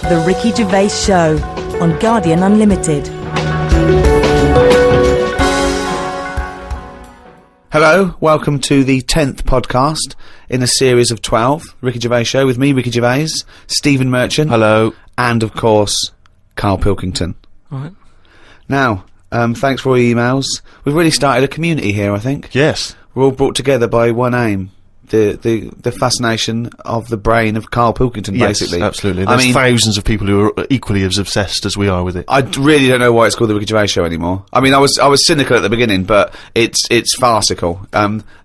The Ricky Gervais Show on Guardian Unlimited. Hello, welcome to the 10th podcast in a series of 12, Ricky Gervais Show, with me, Ricky Gervais, Stephen Merchant. Hello. And, of course, Karl Pilkington. All right. Now, thanks for all your emails. We've really started a community here, I think. Yes. We're all brought together by one aim. The fascination of the brain of Karl Pilkington, basically. Yes, absolutely. There's thousands of people who are equally as obsessed as we are with it. I really don't know why it's called the Ricky Gervais Show anymore. I mean, I was cynical at the beginning, but it's farcical.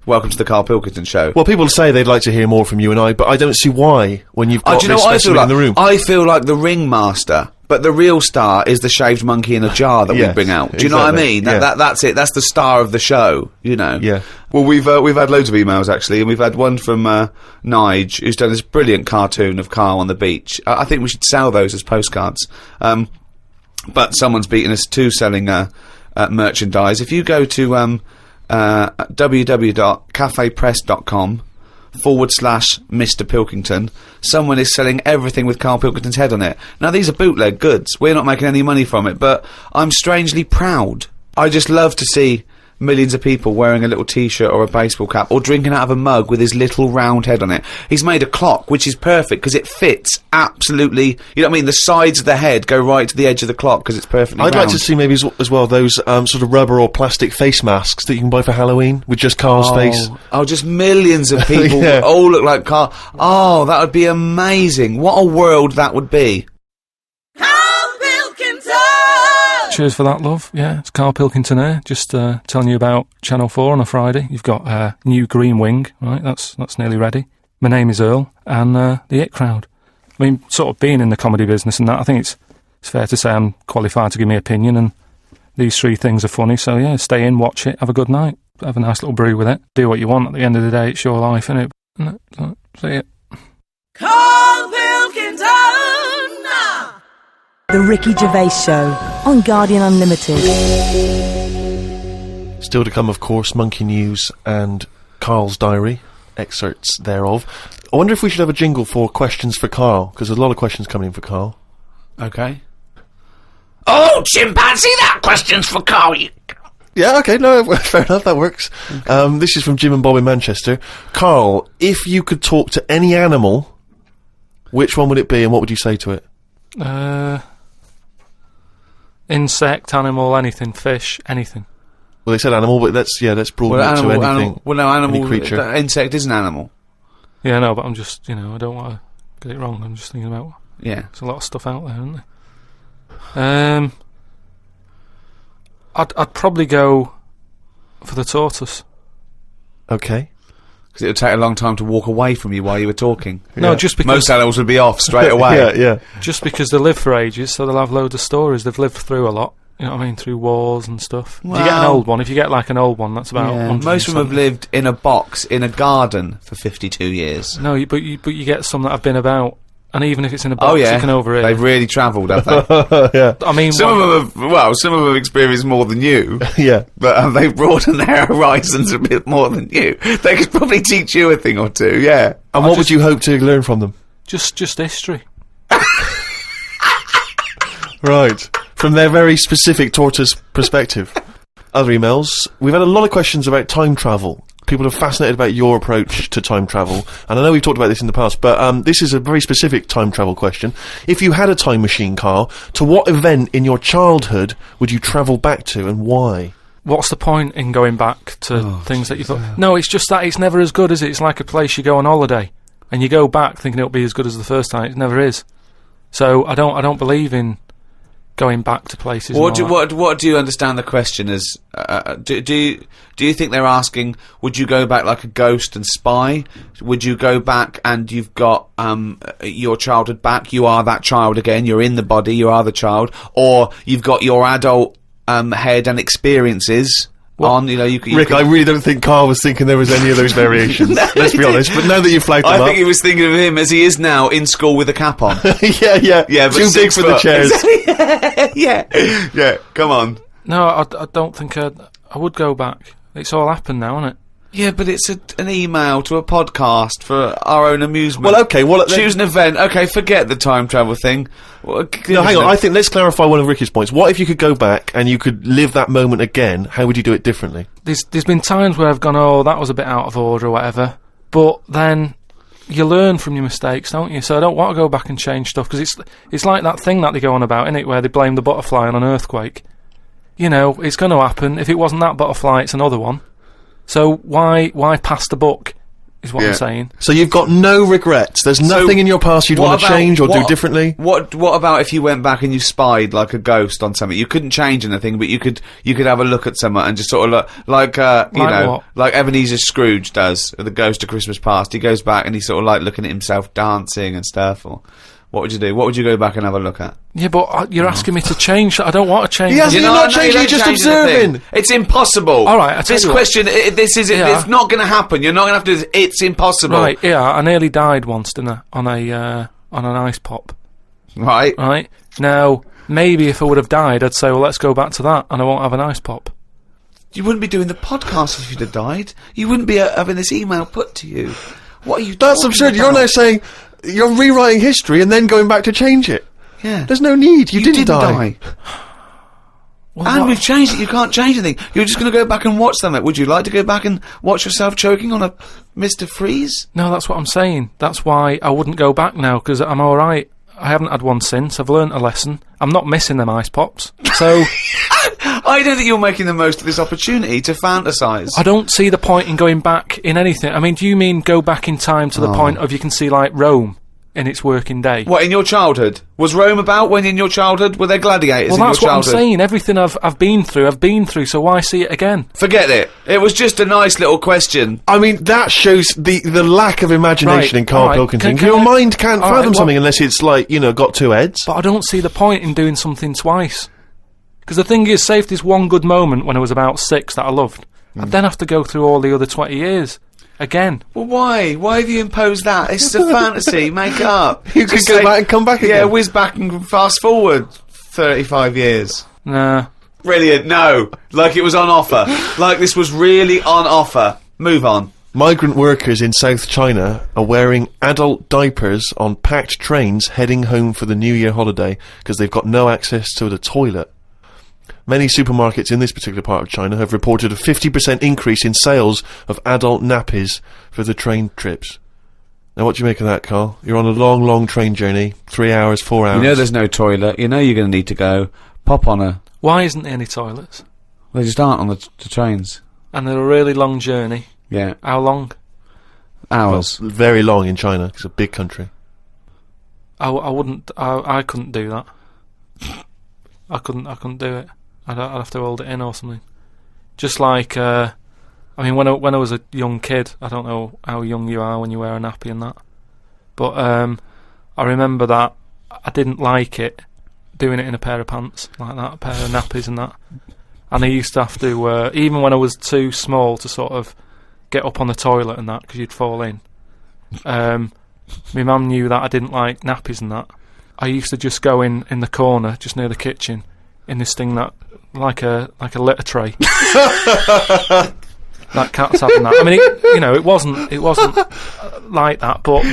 Welcome to the Karl Pilkington Show. Well, people say they'd like to hear more from you and I, but I don't see why when you've got this specimen in the room. I feel like the ringmaster, but the real star is the shaved monkey in a jar that we bring out. Do you know what I mean? Yeah. That's it. That's the star of the show, you know. Yeah. Well, we've had loads of emails, actually, and we've had one from Nige, who's done this brilliant cartoon of Karl on the beach. I think we should sell those as postcards. But someone's beaten us to selling merchandise. If you go to www.cafepress.com/Mr. Pilkington, someone is selling everything with Karl Pilkington's head on it. Now, these are bootleg goods. We're not making any money from it, but I'm strangely proud. I just love to see millions of people wearing a little t-shirt or a baseball cap or drinking out of a mug with his little round head on it. He's made a clock, which is perfect because it fits absolutely, you know what I mean? The sides of the head go right to the edge of the clock because it's perfectly round. I'd like to see maybe as well those sort of rubber or plastic face masks that you can buy for Halloween with just Karl's face. Oh, just millions of people all look like Karl. Oh, that would be amazing. What a world that would be. Cheers for that, love. Yeah, it's Karl Pilkington here, just telling you about Channel 4 on a Friday. You've got new Green Wing, right, that's nearly ready. My name is Earl, and the It Crowd. I mean, sort of being in the comedy business and that, I think it's fair to say I'm qualified to give my opinion, and these three things are funny, so yeah, stay in, watch it, have a good night, have a nice little brew with it, do what you want. At the end of the day, it's your life, innit? So, see it. Karl Pilkington! The Ricky Gervais Show on Guardian Unlimited. Still to come, of course, Monkey News and Karl's diary, excerpts thereof. I wonder if we should have a jingle for questions for Karl, because there's a lot of questions coming in for Karl. Okay. Oh, chimpanzee, that question's for Karl. Yeah, okay, no, fair enough, that works. Okay. This is from Jim and Bob in Manchester. Karl, if you could talk to any animal, which one would it be and what would you say to it? Insect, animal, anything, fish, anything. Well, they said animal, but let's broaden it to anything. Any creature. Insect is an animal. Yeah, no, but I'm just, I don't want to get it wrong. I'm just thinking about. Yeah, there's a lot of stuff out there, isn't there? I'd probably go for the tortoise. Okay. Because it would take a long time to walk away from you while you were talking. No, just because most animals would be off straight away. Yeah. Just because they live for ages, so they'll have loads of stories. They've lived through a lot. You know what I mean? Through wars and stuff. Well, if you get an old one, like an old one, that's about. Most of them have lived in a box in a garden for 52 years. No, but you get some that have been about. And even if it's in a box, you can overhear. They've really travelled, have they? Yeah. I mean, some of them have experienced more than you. Yeah. But they've broadened their horizons a bit more than you. They could probably teach you a thing or two, yeah. And what would you hope to learn from them? Just history. Right. From their very specific tortoise perspective. Other emails. We've had a lot of questions about time travel. People are fascinated about your approach to time travel, and I know we've talked about this in the past, but this is a very specific time travel question. If you had a time machine, Karl, to what event in your childhood would you travel back to, and why? What's the point in going back to things that you thought... No, it's just that it's never as good, is it? It's like a place you go on holiday, and you go back thinking it'll be as good as the first time. It never is. So I don't believe in going back to places. What do you understand the question as? Do you think they're asking, would you go back like a ghost and spy? Would you go back and you've got your childhood back? You are that child again. You're in the body. You are the child, or you've got your adult head and experiences. Rick, I really don't think Karl was thinking there was any of those variations. No, let's be honest. But now that you've flagged them up, I think he was thinking of him as he is now in school with a cap on. yeah. Too big for the chairs. yeah. Come on. No, I don't think I would go back. It's all happened now, isn't it? Yeah, but it's an email to a podcast for our own amusement. Well, okay, choose an event. Okay, forget the time travel thing. Well, no, hang on. I think let's clarify one of Ricky's points. What if you could go back and you could live that moment again? How would you do it differently? There's been times where I've gone, oh, that was a bit out of order or whatever, but then you learn from your mistakes, don't you? So I don't want to go back and change stuff, because it's like that thing that they go on about, innit, where they blame the butterfly on an earthquake. You know, it's going to happen. If it wasn't that butterfly, it's another one. So why pass the buck, is what I'm saying. So you've got no regrets. There's nothing in your past you'd want to change or do differently? What about if you went back and you spied like a ghost on something? You couldn't change anything, but you could have a look at someone and just sort of look, like Ebenezer Scrooge does, the Ghost of Christmas Past. He goes back and he's sort of like looking at himself dancing and stuff, or... What would you do? What would you go back and have a look at? Yeah, but you're asking me to change. I don't want to change. You're not changing, you're just observing. It's impossible. All right, this question, it's not going to happen. You're not going to have to do this. It's impossible. Right, yeah, I nearly died once, didn't I? On an ice pop. Right. Right. Now, maybe if I would have died, I'd say, well, let's go back to that, and I won't have an ice pop. You wouldn't be doing the podcast if you'd have died. You wouldn't be having this email put to you. What are you That's absurd. about? You're now saying... You're rewriting history and then going back to change it. Yeah. There's no need. You didn't die. Well, and we've changed it. You can't change anything. You're just going to go back and watch something. Would you like to go back and watch yourself choking on a Mr. Freeze? No, that's what I'm saying. That's why I wouldn't go back now, because I'm all right. I haven't had one since. I've learnt a lesson. I'm not missing them ice pops. So... I don't think you're making the most of this opportunity to fantasise. I don't see the point in going back in anything. I mean, do you mean go back in time to the point of you can see, like, Rome in its working day? What, in your childhood? Was Rome about when in your childhood? Were there gladiators in your childhood? Well, that's what I'm saying. Everything I've been through, so why see it again? Forget it. It was just a nice little question. I mean, that shows the lack of imagination in Karl Pilkington. Your mind can't fathom something unless it's, like, you know, got two heads. But I don't see the point in doing something twice. Because the thing is, say if there's one good moment when I was about 6 that I loved, I'd then have to go through all the other 20 years. Again. Well, why? Why have you imposed that? It's a fantasy. Make it up. You could go back and come back again. Yeah, whiz back and fast forward 35 years. Nah. Brilliant. No. Like it was on offer. Like this was really on offer. Move on. Migrant workers in South China are wearing adult diapers on packed trains heading home for the New Year holiday because they've got no access to the toilet. Many supermarkets in this particular part of China have reported a 50% increase in sales of adult nappies for the train trips. Now, what do you make of that, Carl? You're on a long, long train journey, 3 hours, 4 hours. You know there's no toilet. You know you're going to need to go. Pop on a... Why isn't there any toilets? They just aren't on the trains. And they're a really long journey. Yeah. How long? Hours. Well, very long in China. It's a big country. I couldn't do that. I couldn't do it. I'd have to hold it in or something. Just like, I mean, when I was a young kid, I don't know how young you are when you wear a nappy and that, but I remember that I didn't like it, doing it in a pair of pants, like that, a pair of nappies and that. And I used to have to, even when I was too small to sort of get up on the toilet and that, because you'd fall in, my mum knew that I didn't like nappies and that. I used to just go in the corner, just near the kitchen, in this thing that, like a litter tray. That cat's having that. I mean, it wasn't like that, but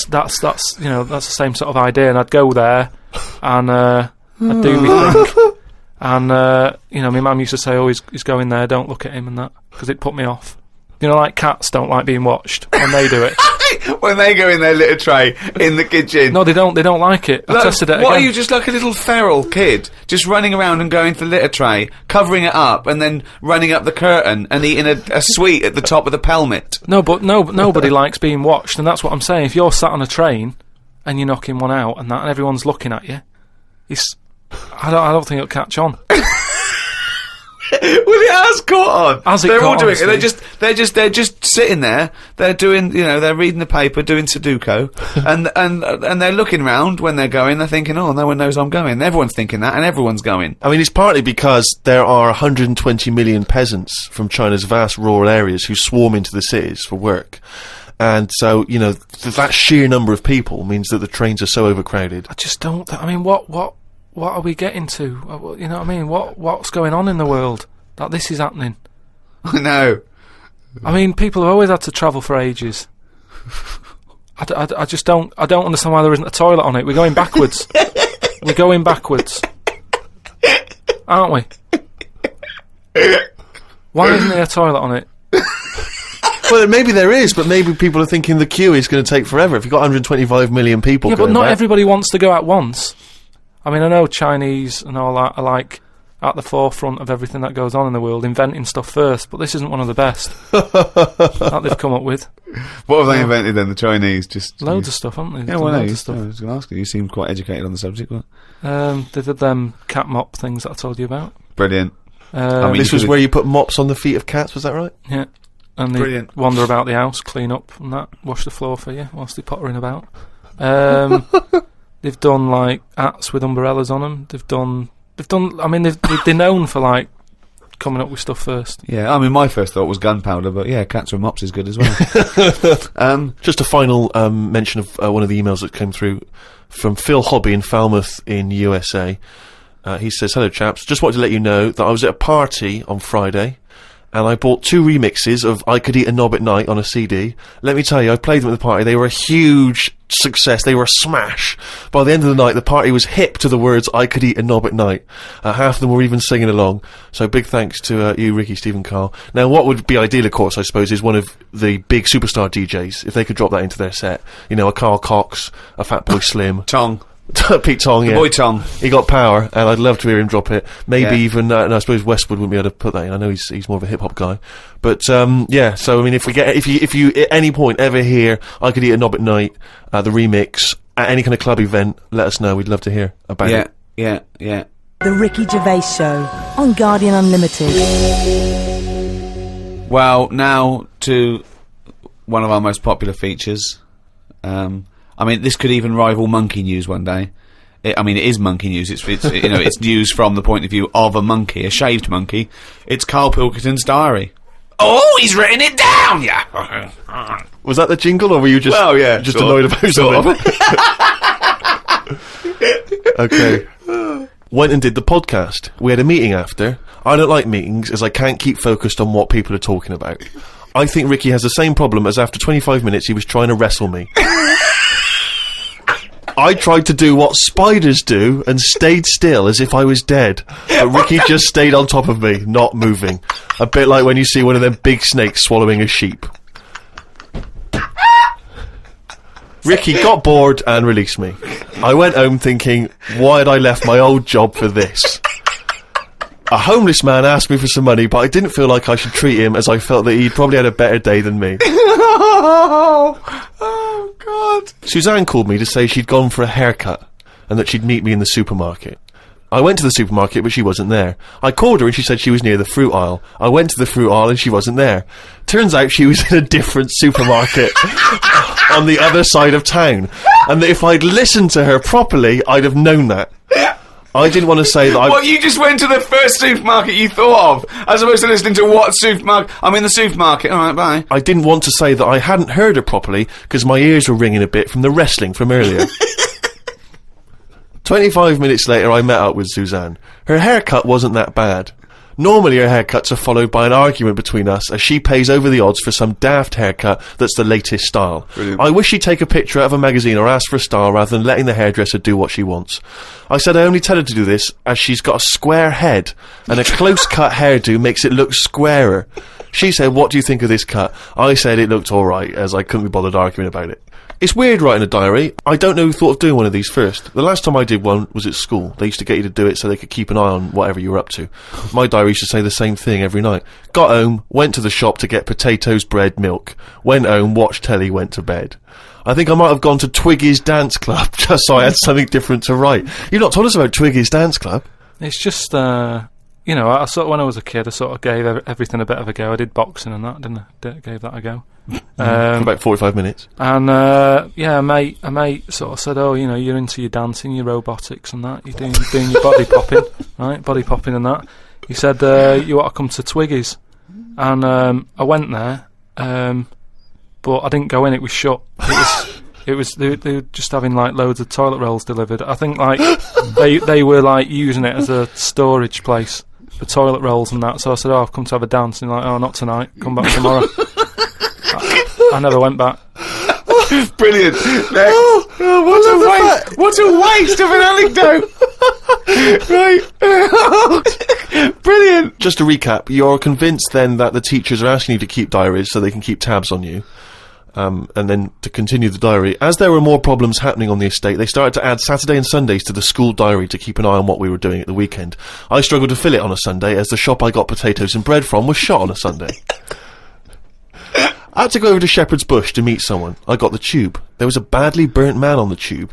that's you know, that's the same sort of idea. And I'd go there, and I'd do my thing, and you know, my mum used to say, "Oh, he's going there. Don't look at him," and that, because it put me off. You know, like cats don't like being watched when they do it. When they go in their litter tray in the kitchen. No, they don't. They don't like it. I tested it again. What are you, just like a little feral kid, just running around and going to the litter tray, covering it up, and then running up the curtain and eating a sweet at the top of the pelmet? No, but nobody likes being watched, and that's what I'm saying. If you're sat on a train and you're knocking one out and that, and everyone's looking at you, I don't think it'll catch on. Well, it has caught on. They're all doing it. They're just sitting there. They're doing, you know, they're reading the paper, doing Sudoku, and they're looking around when they're going. They're thinking, oh, no one knows I'm going. Everyone's thinking that, and everyone's going. I mean, it's partly because there are 120 million peasants from China's vast rural areas who swarm into the cities for work. And so, you know, that sheer number of people means that the trains are so overcrowded. I just don't. I mean, what are we getting to? You know what I mean? What's going on in the world that this is happening? I know. I mean, people have always had to travel for ages. I just don't understand why there isn't a toilet on it. We're going backwards. We're going backwards. Aren't we? Why isn't there a toilet on it? Well, maybe there is, but maybe people are thinking the queue is going to take forever. If you've got 125 million people Yeah, but going not back. everybody wants to go at once. I mean, I know Chinese and all that are like at the forefront of everything that goes on in the world, inventing stuff first, but this isn't one of the best that they've come up with. What have they invented then, the Chinese? Just Loads of stuff, haven't they? Yeah, well, no, Loads I of stuff. was going to ask you. You seem quite educated on the subject. What? They did them cat mop things that I told you about. Brilliant. I mean, This was where you put mops on the feet of cats, was that right? Yeah. And they Brilliant. wander about the house, clean up and that, wash the floor for you whilst they're pottering about. They've done like hats with umbrellas on them. They've done. I mean, they're known for like coming up with stuff first. Yeah, I mean, my first thought was gunpowder, but yeah, cats with mops is good as well. Just a final mention of one of the emails that came through from Phil Hobby in Falmouth in USA. He says, "Hello chaps, just wanted to let you know that I was at a party on Friday and I bought 2 remixes of I Could Eat a Knob at Night on a CD. Let me tell you, I played them at the party. They were a huge success. They were a smash. By the end of the night, the party was hip to the words I Could Eat a Knob at Night. Half of them were even singing along. So big thanks to you, Ricky, Stephen, Carl. Now, what would be ideal, of course, I suppose, is one of the big superstar DJs, if they could drop that into their set. You know, a Carl Cox, a Fatboy Slim. Tong. Pete Tong, yeah. Boy Tong. He got power, and I'd love to hear him drop it. Maybe Yeah. even, and I suppose Westwood wouldn't be able to put that in. I know he's more of a hip hop guy, but yeah. So I mean, if you at any point ever hear I Could Eat a Knob at Night, the remix at any kind of club event, let us know. We'd love to hear about it. Yeah. The Ricky Gervais Show on Guardian Unlimited. Well, now to one of our most popular features. I mean, this could even rival Monkey News one day. It is Monkey News. It's you know, it's news from the point of view of a monkey, a shaved monkey. It's Karl Pilkington's diary. Oh, he's written it down, yeah. Was that the jingle, or were you just just annoyed about something? Okay. Went and did the podcast. We had a meeting after. I don't like meetings as I can't keep focused on what people are talking about. I think Ricky has the same problem as after 25 minutes he was trying to wrestle me. I tried to do what spiders do and stayed still as if I was dead. But Ricky just stayed on top of me, not moving. A bit like when you see one of them big snakes swallowing a sheep. Ricky got bored and released me. I went home thinking, why had I left my old job for this? A homeless man asked me for some money, but I didn't feel like I should treat him as I felt that he'd probably had a better day than me. Oh, God. Suzanne called me to say she'd gone for a haircut and that she'd meet me in the supermarket. I went to the supermarket, but she wasn't there. I called her and she said she was near the fruit aisle. I went to the fruit aisle and she wasn't there. Turns out she was in a different supermarket on the other side of town, and that if I'd listened to her properly, I'd have known that. I didn't want to say that What, you just went to the first supermarket you thought of, as opposed to listening to what supermarket? I'm in the supermarket, alright, bye. I didn't want to say that I hadn't heard her properly, because my ears were ringing a bit from the wrestling from earlier. 25 minutes later, I met up with Suzanne. Her haircut wasn't that bad. Normally her haircuts are followed by an argument between us as she pays over the odds for some daft haircut that's the latest style. Brilliant. I wish she'd take a picture out of a magazine or ask for a style rather than letting the hairdresser do what she wants. I said I only tell her to do this as she's got a square head and a close-cut hairdo makes it look squarer. She said, what do you think of this cut? I said it looked alright, as I couldn't be bothered arguing about it. It's weird writing a diary. I don't know who thought of doing one of these first. The last time I did one was at school. They used to get you to do it so they could keep an eye on whatever you were up to. My diary used to say the same thing every night. Got home, went to the shop to get potatoes, bread, milk. Went home, watched telly, went to bed. I think I might have gone to Twiggy's Dance Club just so I had something different to write. You've not told us about Twiggy's Dance Club. It's just, you know, I sort of, when I was a kid, I sort of gave everything a bit of a go. I did boxing and that, didn't I? Gave that a go. For about 45 minutes. And yeah, a mate sort of said, "Oh, you know, you're into your dancing, your robotics and that. You're doing your body popping, right? Body popping and that." He said, "You ought to come to Twiggy's," and I went there, but I didn't go in. It was shut. They were just having like loads of toilet rolls delivered. I think like they were like using it as a storage place the toilet rolls and that. So I said, "Oh, I've come to have a dance." And like, "Oh, not tonight. Come back tomorrow." I never went back. Brilliant. Next. What a waste of an anecdote. Right. Brilliant. Just to recap, you're convinced then that the teachers are asking you to keep diaries so they can keep tabs on you. And then to continue the diary, as there were more problems happening on the estate, they started to add Saturday and Sundays to the school diary to keep an eye on what we were doing at the weekend. I struggled to fill it on a Sunday, as the shop I got potatoes and bread from was shut on a Sunday. I had to go over to Shepherd's Bush to meet someone. I got the tube. There was a badly burnt man on the tube.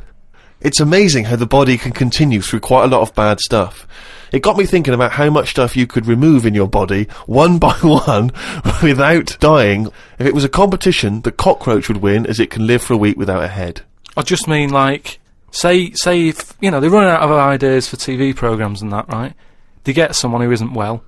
It's amazing how the body can continue through quite a lot of bad stuff. It got me thinking about how much stuff you could remove in your body, one by one, without dying. If it was a competition, the cockroach would win, as it can live for a week without a head. I just mean, like, say if, you know, they're running out of ideas for TV programmes and that, right? They get someone who isn't well.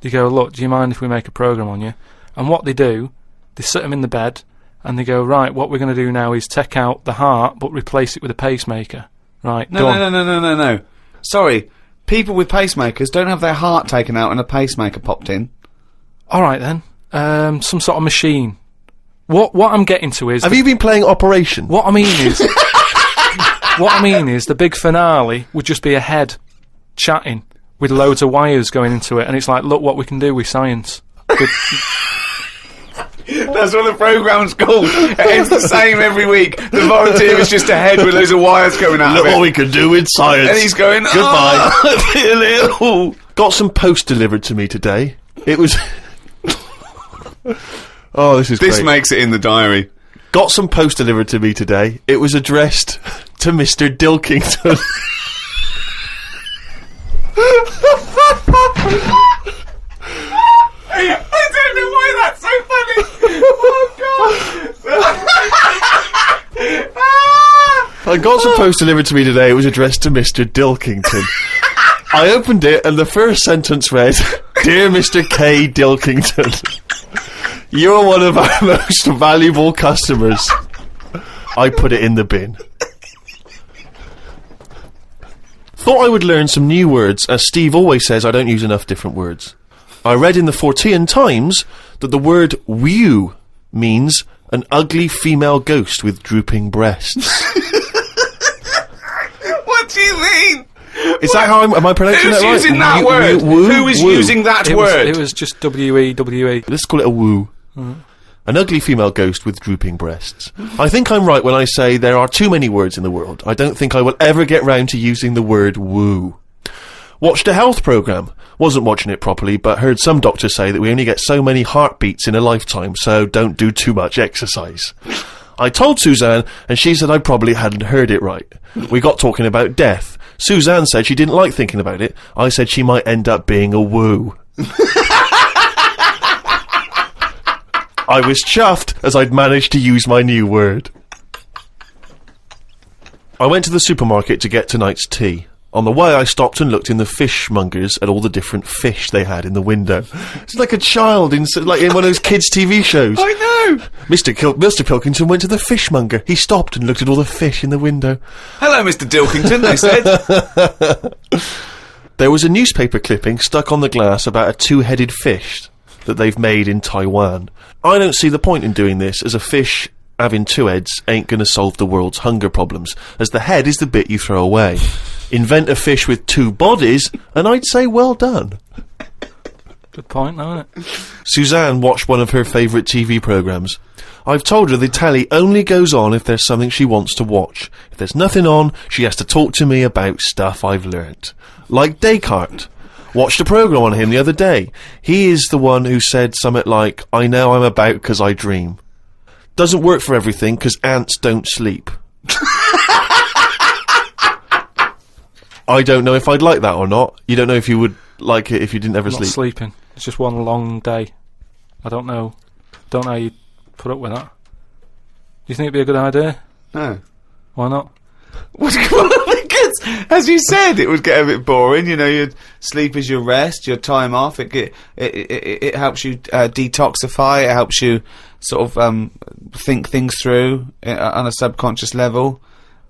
They go, "Look, do you mind if we make a programme on you?" And what they do, they sit them in the bed, and they go, "Right, what we're going to do now is take out the heart, but replace it with a pacemaker." Right, No. Sorry. People with pacemakers don't have their heart taken out and a pacemaker popped in. Alright then. Some sort of machine. What I'm getting to is... Have you been playing Operation? What I mean is... what I mean is the big finale would just be a head chatting with loads of wires going into it, and it's like, look what we can do with science. That's what the programme's called. It's the same every week. The volunteer is just a head with loads of wires coming out Look of it. what we can do with science. And he's going, Goodbye. I feel ill. Got some post delivered to me today. It was... Oh, this is This great. makes it in the diary. Got some post delivered to me today. It was addressed to Mr. Dilkington. I don't know why that's so funny. Oh, God. I got some post delivered to me today. It was addressed to Mr. Dilkington. I opened it, and the first sentence read, "Dear Mr. K. Dilkington, you're one of our most valuable customers." I put it in the bin. Thought I would learn some new words, as Steve always says I don't use enough different words. I read in the Fortean Times that the word "wew" means an ugly female ghost with drooping breasts. What do you mean? Is that how am I pronouncing Who's that right? using that word? Who is using that word? It was just W-E-W-E. Let's call it a woo. An ugly female ghost with drooping breasts. I think I'm right when I say there are too many words in the world. I don't think I will ever get round to using the word woo. Watched a health programme. Wasn't watching it properly, but heard some doctors say that we only get so many heartbeats in a lifetime, so don't do too much exercise. I told Suzanne, and she said I probably hadn't heard it right. We got talking about death. Suzanne said she didn't like thinking about it. I said she might end up being a woo. I was chuffed, as I'd managed to use my new word. I went to the supermarket to get tonight's tea. On the way, I stopped and looked in the fishmongers at all the different fish they had in the window. It's like a child in one of those kids' TV shows. I know. Mr. Pilkington went to the fishmonger. He stopped and looked at all the fish in the window. Hello, Mr. Dilkington, they said. There was a newspaper clipping stuck on the glass about a two-headed fish that they've made in Taiwan. I don't see the point in doing this, as a fish having two heads ain't going to solve the world's hunger problems, as the head is the bit you throw away. Invent a fish with two bodies, and I'd say well done. Good point, though, isn't it? Suzanne watched one of her favourite TV programmes. I've told her the telly only goes on if there's something she wants to watch. If there's nothing on, she has to talk to me about stuff I've learnt. Like Descartes. Watched a programme on him the other day. He is the one who said something like, "I know I'm about 'cause I dream." Doesn't work for everything, 'cause ants don't sleep. I don't know if I'd like that or not. You don't know if you would like it if you didn't ever Not sleep. sleeping. It's just one long day. I don't know. Don't know how you put up with that. Do you think it'd be a good idea? No. Why not? Because, as you said, it would get a bit boring. You know, you'd sleep is your rest, your time off. It helps you detoxify. It helps you sort of think things through on a subconscious level.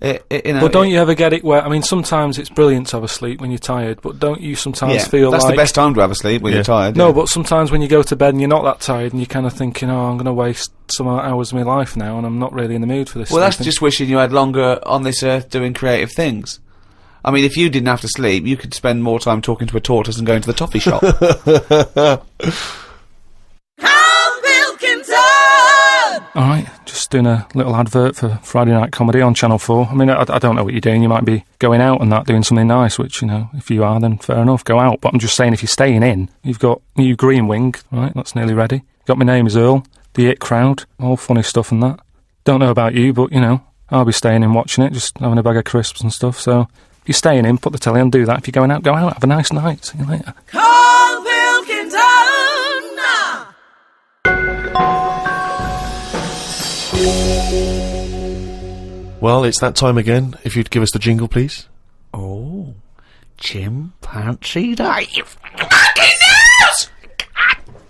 You know, But don't you ever get it where, I mean, sometimes it's brilliant to have a sleep when you're tired, but don't you sometimes feel that's like... the best time to have a sleep when you're tired. No, yeah. but sometimes when you go to bed and you're not that tired and you're kind of thinking, oh, I'm going to waste some hours of my life now and I'm not really in the mood for this. Well, that's sleeping. just wishing you had longer on this earth doing creative things. I mean, if you didn't have to sleep, you could spend more time talking to a tortoise and going to the toffee shop. Karl Pilkington! Alright, just doing a little advert for Friday Night Comedy on Channel 4. I mean, I don't know what you're doing. You might be going out and that, doing something nice, which, you know, if you are, then fair enough, go out. But I'm just saying, if you're staying in, you've got new Green Wing, right, that's nearly ready. Got My Name is Earl, The It Crowd, all funny stuff and that. Don't know about you, but, you know, I'll be staying in watching it, just having a bag of crisps and stuff. So, if you're staying in, put the telly on, do that. If you're going out, go out, have a nice night. See you later. Karl Pilkington! Well, it's that time again. If you'd give us the jingle, please. Oh, chimpanzee day. You fucking news!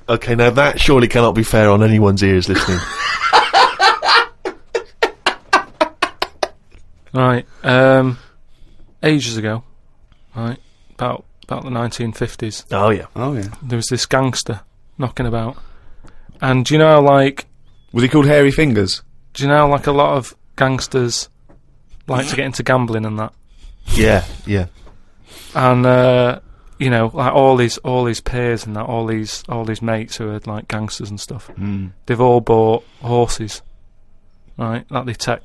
Okay, now that surely cannot be fair on anyone's ears listening. Right, ages ago, right, about the 1950s, Oh, yeah. Oh, yeah. there was this gangster knocking about. And do you know how, like, Was he called Hairy Fingers? do you know how, like, a lot of gangsters like to get into gambling and that? Yeah, yeah. And, you know, like, all his peers and that, all these mates who are, like, gangsters and stuff, they've all bought horses, right, that they take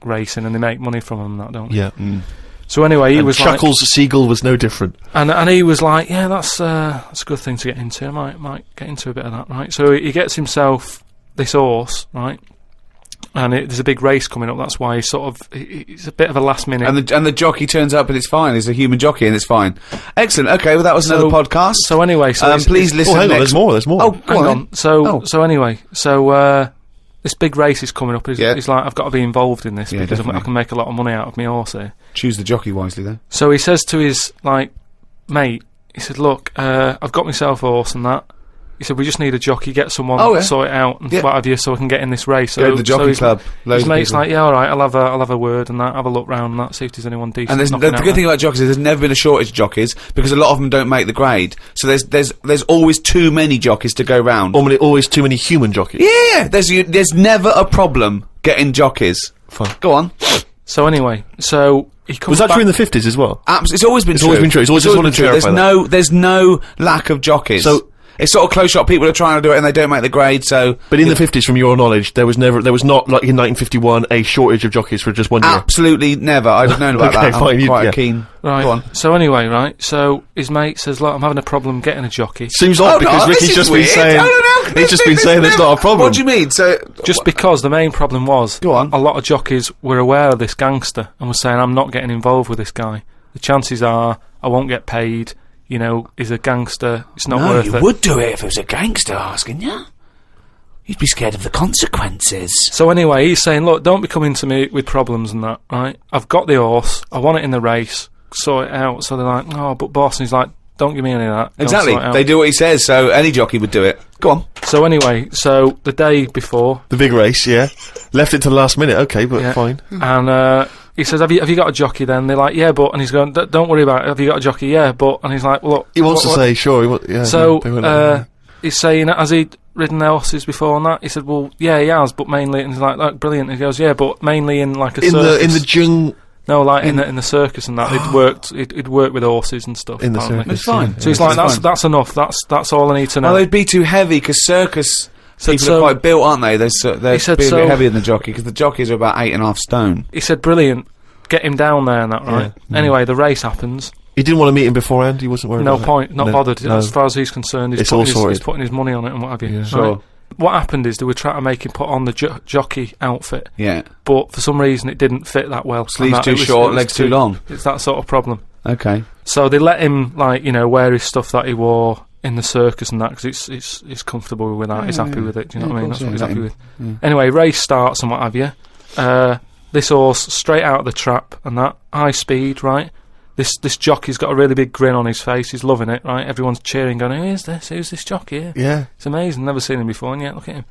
racing and they make money from them and that, don't they? Yeah. So anyway, he And was Chuckles the Seagull was no different. and he was like, yeah, that's a good thing to get into. I might get into a bit of that, right? So he gets himself this horse, right? And there's a big race coming up. That's why he's a bit of a last minute. And the jockey turns up and it's fine. He's a human jockey and it's fine. Excellent. Okay, well that was another podcast. So anyway, please listen. Oh, hang on, next. there's more. Oh, hang on. So anyway, this big race is coming up. He's like, I've got to be involved in this because definitely. I can make a lot of money out of my horse here. Choose the jockey wisely, though. So he says to his mate, he said, look, I've got myself a horse and that. He said, we just need a jockey, get someone, sort it out and what have you, so I can get in this race. Go to the jockey club. His mate's like, yeah, all right, I'll have a word and that, have a look round and that, see if there's anyone decent. And the good thing about jockeys is there's never been a shortage of jockeys because a lot of them don't make the grade. So there's always too many jockeys to go round. Always too many human jockeys. Yeah, there's never a problem getting jockeys. Fine. Go on. So anyway, he comes Was that back. true in the 50s as well? It's always been true. always been true. It's always just wanted to clarify There's no lack of jockeys. So- it's sort of close shot. People are trying to do it and they don't make the grade. So, But in the 50s, from your knowledge, there was not, like in 1951, a shortage of jockeys for just 1 year. absolutely never. I'd have known about Okay, that. fine, I'm quite yeah. keen. Right. Go on. So anyway, right. So his mate says, "Look, I'm having a problem getting a jockey." Seems odd because this Ricky's is just weird. been saying I don't know. he's just been saying there's not a problem. What do you mean? So Just because the main problem was, Go on. a lot of jockeys were aware of this gangster and were saying, "I'm not getting involved with this guy. The chances are I won't get paid. You know, he's a gangster. It's not worth it." would do it if it was a gangster asking you. You'd be scared of the consequences. So anyway, he's saying, "Look, don't be coming to me with problems and that. Right? I've got the horse. I want it in the race. Sort it out." So they're like, "Oh, but boss," and he's like, "Don't give me any of that." Go and Exactly. sort it out." They do what he says, so any jockey would do it. Go on. So anyway, so the day before, The big race, yeah. Left it to the last minute, okay, but Yeah. fine. and he says, have you got a jockey then? They're like, yeah, but, and he's going, don't worry about it, have you got a jockey? Yeah, but, and he's like, well, look. He wants what- to say, sure, yeah. So, they won't let him. he's saying, has he ridden horses before and that? He said, well, yeah, he has, but mainly, and he's like, brilliant. He goes, yeah, but mainly in like a circus. in the jung... No, like in the circus and that. He'd worked with horses and stuff. In the apparently. circus. It's fine. yeah. So he's like, that's enough, that's all I need to know. Well, they'd be too heavy because circus people so- are quite built, aren't they? They're said be a so- bit heavier than the jockey because the jockeys are about 8.5 stone. He said, brilliant, get him down there and that, right? Anyway, the race happens. He didn't want to meet him beforehand, he wasn't worried No about point, it. not No, bothered. no. As far as he's concerned, It's all sorted. he's putting his money on it and what have you. Yeah. Right? Sure. What happened is they were trying to make him put on the jockey outfit, Yeah. but for some reason it didn't fit that well. Sleeves And that- too it was- short, it was legs too long. It's that sort of problem. Okay. So they let him, like, you know, wear his stuff that he wore in the circus and that because it's comfortable with that. He's happy with it. Do you know what I mean? That's what he's happy with. Anyway, race starts and what have you. This horse straight out of the trap and that high speed, right? This jockey's got a really big grin on his face. He's loving it, right? Everyone's cheering, going, "Who is this? Who's this jockey?" Yeah. It's amazing. Never seen him before, and yet look at him.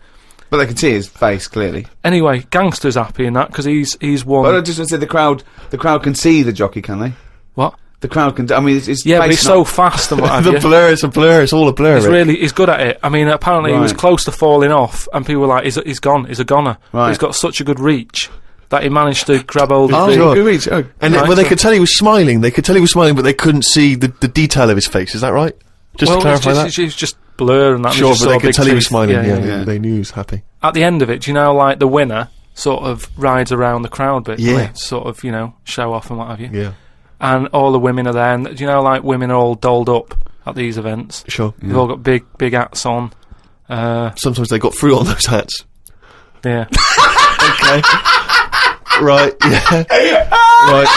But they can see his face clearly. Anyway, Gangster's happy in that because he's won. But I just want to say the crowd can see the jockey, can they? What? The crowd can. I mean, it's Yeah, but face he's not- so fast and what have The you. blur, it's a blur. It's all a blur. Rick. He's good at it. I mean, apparently he was Right. close to falling off, and people were like, he's gone, he's a goner. Right. He's got such a good reach that he managed to grab hold of Oh, the... Sure. good reach. Oh. And Right, well, they so- could tell he was smiling. They could tell he was smiling, but they couldn't see the detail of his face. Is that right? Just well, to clarify that. It's just blur and that. and Sure, just but saw they a could big tell he was tooth. smiling. Yeah, yeah. they knew he was happy. At the end of it, do you know, like, the winner sort of rides around the crowd bit, Yeah. doesn't he? Sort of, you know, show off and what have you. Yeah, And all the women are there, and do you know, like, women are all dolled up at these events. sure. They've all got big hats on. Sometimes they got fruit on those hats. Yeah. Okay. Right. Yeah. Right.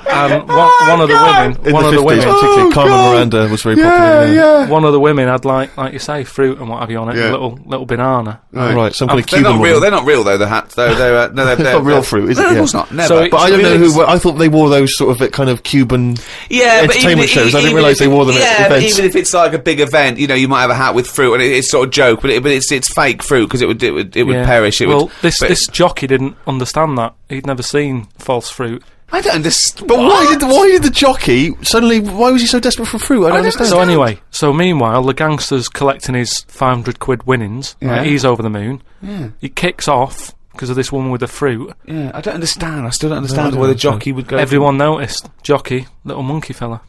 And one of the women, In one the of the 50s, women, particularly Carmen Miranda was very popular. Yeah. one of the women had like you say, fruit and what have you on it, Yeah. little banana. Right. Some kind of They're Cuban not real. woman. They're not real though. The hats though. They're no, they're not real fruit, is it? No, Yeah. of course not. Never. So it- But I don't know Really who. I thought they wore those sort of kind of Cuban Yeah, but entertainment shows. I didn't realise they wore them at but events. even if it's like a big event, you know, you might have a hat with fruit, and it's sort of joke, but it's fake fruit because it would Yeah. perish. It well, would. this but- this jockey didn't understand that. He'd never seen false fruit. I don't understand. But why did the jockey suddenly? Why was he so desperate for fruit? I don't understand. So anyway, meanwhile, the gangster's collecting his 500 quid winnings. Yeah. Right, he's over the moon. Yeah, He kicks off because of this woman with the fruit. yeah. I don't understand. I still don't understand don't why the understand. jockey would go. Everyone noticed. Jockey, little monkey fella.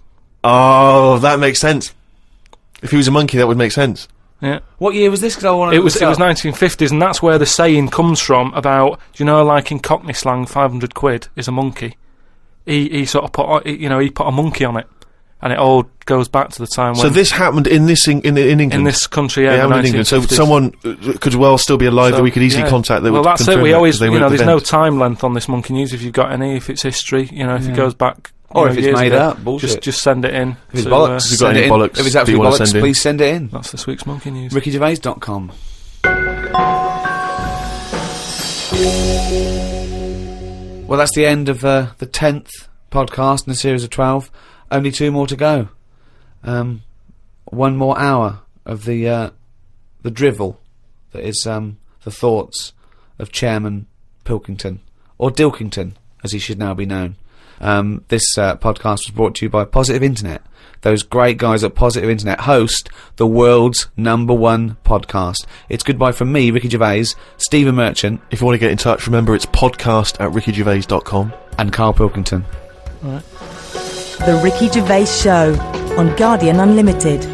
Oh, that makes sense. If he was a monkey, that would make sense. Yeah. What year was this? Because I want It was 1950s, and that's where the saying comes from about, do you know, like in Cockney slang, 500 quid is a monkey. He sort of put, he put a monkey on it, and it all goes back to the time when So this happened in England. in this country, yeah, It in the happened in England. So 1950s. someone could well still be alive that we could easily yeah. contact. That well, would that's it. confirm We that, always, 'cause they were at there's the no event. time length on this monkey news. If you've got any, if it's history, if it goes back, Or you if know, it's years made ago, up, bullshit. just send it in. If it's to, bollocks, If you've got send any it in. bollocks If it's that you absolute wanna bollocks, send in. please send it in. that's this week's monkey news. RickyGervais.com. Well, that's the end of the 10th podcast in a series of 12. Only 2 more to go. 1 more hour of the drivel that is the thoughts of Chairman Pilkington, or Dilkington, as he should now be known. This podcast was brought to you by Positive Internet. Those great guys at Positive Internet host the world's #1 podcast. It's goodbye from me, Ricky Gervais, Stephen Merchant, If you want to get in touch, remember it's podcast@rickygervais.com. and Karl Pilkington. The Ricky Gervais Show on Guardian Unlimited.